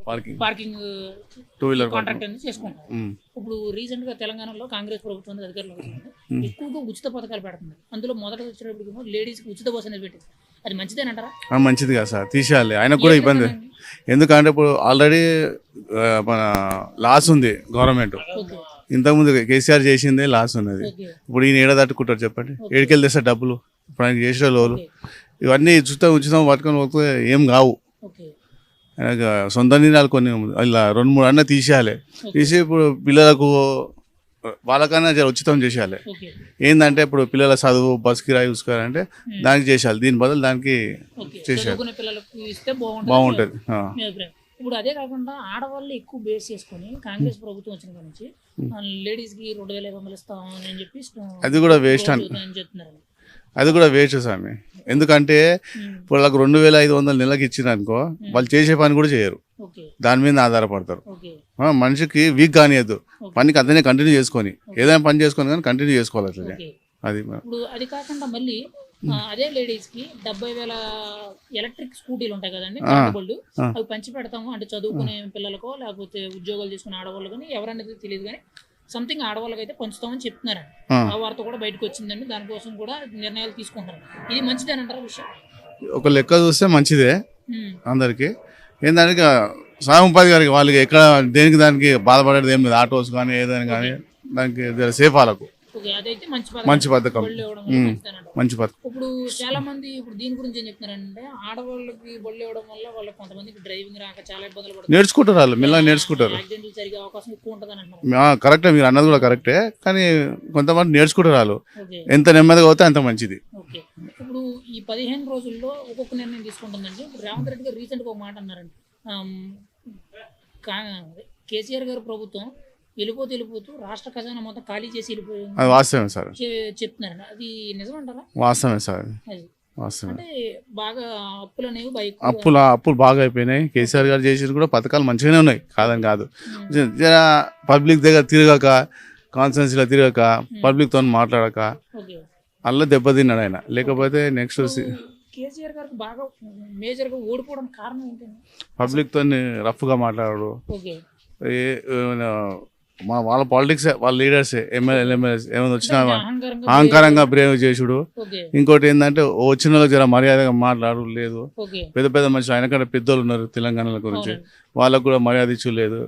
Parking two wheeler contract అనేది చేసుకుంటారు. ఇప్పుడు రీసెంట్ గా తెలంగాణలో కాంగ్రెస్ ప్రభుత్వం అధికారంలోకి వచ్చింది, ఎక్కువగా ఉచిత పథకాలు పెడుతుంది. అందులో మొదట వచ్చేటప్పుడు లేడీస్ కి ఉచిత బస్ అనేది పెట్టింది. అది మంచిదేనంటారా? మంచిది కాదు సార్, తీసేయాలి. ఆయనకు కూడా ఇబ్బంది, ఎందుకంటే ఇప్పుడు ఆల్రెడీ మన లాస్ ఉంది గవర్నమెంట్. ఇంతకుముందు కేసీఆర్ చేసిందే లాస్ ఉన్నది. ఇప్పుడు ఈయన ఏడ తట్టుకుంటారు చెప్పండి? ఏడికెళ్ళి తెస్తారు డబ్బులు? ఇప్పుడు ఆయన చేసిన లోలు ఇవన్నీ ఉచితం పట్టుకొని పోతే ఏం కావు. సొంత నిర్ణయాలు కొన్ని ఇలా 2-3 అన్న తీసేయాలి. తీసి ఇప్పుడు పిల్లలకు వాళ్ళకన్నా ఉచితం చేసేయాలి. ఏంటంటే ఇప్పుడు పిల్లల చదువు, బస్ కిరాయి చూసుకోవాలంటే దానికి చేసేయాలి. దీని బదులు దానికి చేసేయాలి, బాగుంటుంది. ఇప్పుడు అదే కాకుండా ఆడవాళ్ళు ఎక్కువ బేస్ చేసుకుని కాంగ్రెస్ ప్రభుత్వం వచ్చిన నుంచి లేడీస్ కి 2,500 ఇస్తామని అని చెప్పి అది కూడా వేస్ట్ అని చెప్తున్నారు. అది కూడా వేస్ట్ స్వామి. ఎందుకంటే ఇప్పుడు వాళ్ళకి 2,500 నెలకి ఇచ్చిరనుకో, వాళ్ళు చేసే పని కూడా చేయరు, దాని మీద ఆధారపడతారు. మనిషికి వీక్ కానియద్దు, పనికి అతనే కంటిన్యూ చేసుకొని ఏదైనా పని చేసుకొని కానీ కంటిన్యూ చేసుకోవాలి అట్లనే. అది ఇప్పుడు అది కాకుండా మళ్ళీ అదే లేడీస్ కి 70,000 ఎలక్ట్రిక్ స్కూటీలు ఉంటాయి కదండి, అవి పంచి పెడతాము. అంటే చదువుకునే పిల్లలకో లేకపోతే ఉద్యోగాలు చేసుకునే ఆడవాళ్ళు కానీ ఎవరనేది తెలియదు, కానీ సంథింగ్ ఆడవాళ్ళకి అయితే పంచుతామని చెప్తున్నారండి. ఆ వార్త కూడా బయటకు వచ్చిందండి. దానికోసం కూడా నిర్ణయాలు తీసుకుంటారు. ఇది మంచిదేనంటారా విషయం? ఒక లెక్క చూస్తే మంచిదే అందరికి. ఏంటంటే స్వయం ఉపాధి గారికి వాళ్ళకి ఎక్కడ దేనికి దానికి బాధపడేది ఏం లేదు. ఆటోస్ కానీ ఏదైనా కానీ దానికి సేఫ్ వాళ్ళకు మంచి పథకం, మంచి పథకం. ఇప్పుడు చాలా మంది ఇప్పుడు దీని గురించి ఏం చెప్తున్నారంటే, ఆడవాళ్ళకి బళ్ళు ఇవ్వడం వల్ల వాళ్ళకి కొంతమందికి డ్రైవింగ్ రాక చాలా ఇబ్బందులు పడుతుంది, నేర్చుకుంటారు, వాళ్ళు మెల్లగా నేర్చుకుంటారు. యాక్సిడెంట్లు జరిగే అవకాశం ఎక్కువ ఉంటుంది అంటున్నారు. కరెక్టే, మీరు అన్నది కూడా కరెక్టే, కానీ కొంతమంది నేర్చుకుంటారు వాళ్ళు. ఎంత నెమ్మదిగా అవుతే అంత మంచిది. ఇప్పుడు ఈ 15 రోజుల్లో ఒక్కొక్క నిర్ణయం తీసుకుంటుందండి. ఇప్పుడు రేవంత్ రెడ్డి గారు రీసెంట్గా ఒక మాట అన్నారండి, కేసీఆర్ గారు ప్రభుత్వం వెళ్ళిపోతూ రాష్ట్ర ఖజానా మొత్తం ఖాళీ చేసి వెళ్ళిపోయింది. అది వాస్తవమే సార్ చెప్తున్నారండి. అది నిజమంటారా? వాస్తవమే సార్, వాస్తవమే. అంటే బాగా అప్పులు అనేవి అప్పులు బాగా అయిపోయినాయి. కేసీఆర్ గారు చేసి కూడా పథకాలు మంచిగానే ఉన్నాయి, కాదని కాదు. పబ్లిక్ దగ్గర తిరగక, కాన్స్టిట్యున్సీలో తిరగక, పబ్లిక్ తో మాట్లాడక అలా దెబ్బతిన్నాడు ఆయన. లేకపోతే నెక్స్ట్ కేసీఆర్ గారికి బాగా మేజర్ గా ఓడిపోవడం కారణం ఏంటండి? పబ్లిక్ తో రఫ్ గా మాట్లాడాడు. వాళ్ళ పాలిటిక్స్, వాళ్ళ లీడర్స్, ఎమ్మెల్యేస్ ఏమైనా వచ్చినా అహంకారంగా బ్రేవ్ చేసుడు. ఇంకోటి ఏంటంటే వచ్చిన వాళ్ళకి జర మర్యాదగా మాట్లాడు లేదు. పెద్ద పెద్ద మనుషులు ఆయన కంటే పెద్దోళ్ళు ఉన్నారు తెలంగాణ గురించి, వాళ్ళకు కూడా మర్యాద ఇచ్చు లేదు.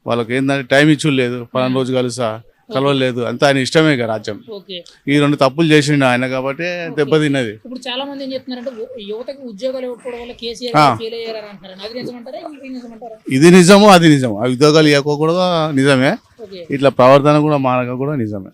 వాళ్ళకి ఏంటంటే టైం ఇచ్చు లేదు, 10 రోజు కలవలేదు. అంతా ఆయన ఇష్టమే కదా రాజ్యం. ఈ 2 తప్పులు చేసిండు ఆయన కాబట్టి దెబ్బతిన్నది. ఇప్పుడు చాలా మంది ఏం చెప్తున్నారంటే యువతకు ఉద్యోగాలు ఇవ్వకపోవడం వల్ల కేసీఆర్ ఫెయిల్ అయ్యారని అంటారు. అది నిజమంటారా? ఇది నిజము, అది నిజం. ఆ ఉద్యోగాలు ఇవ్వకూడదు నిజమే, ఇట్లా ప్రవర్తన కూడా మానక కూడా నిజమే.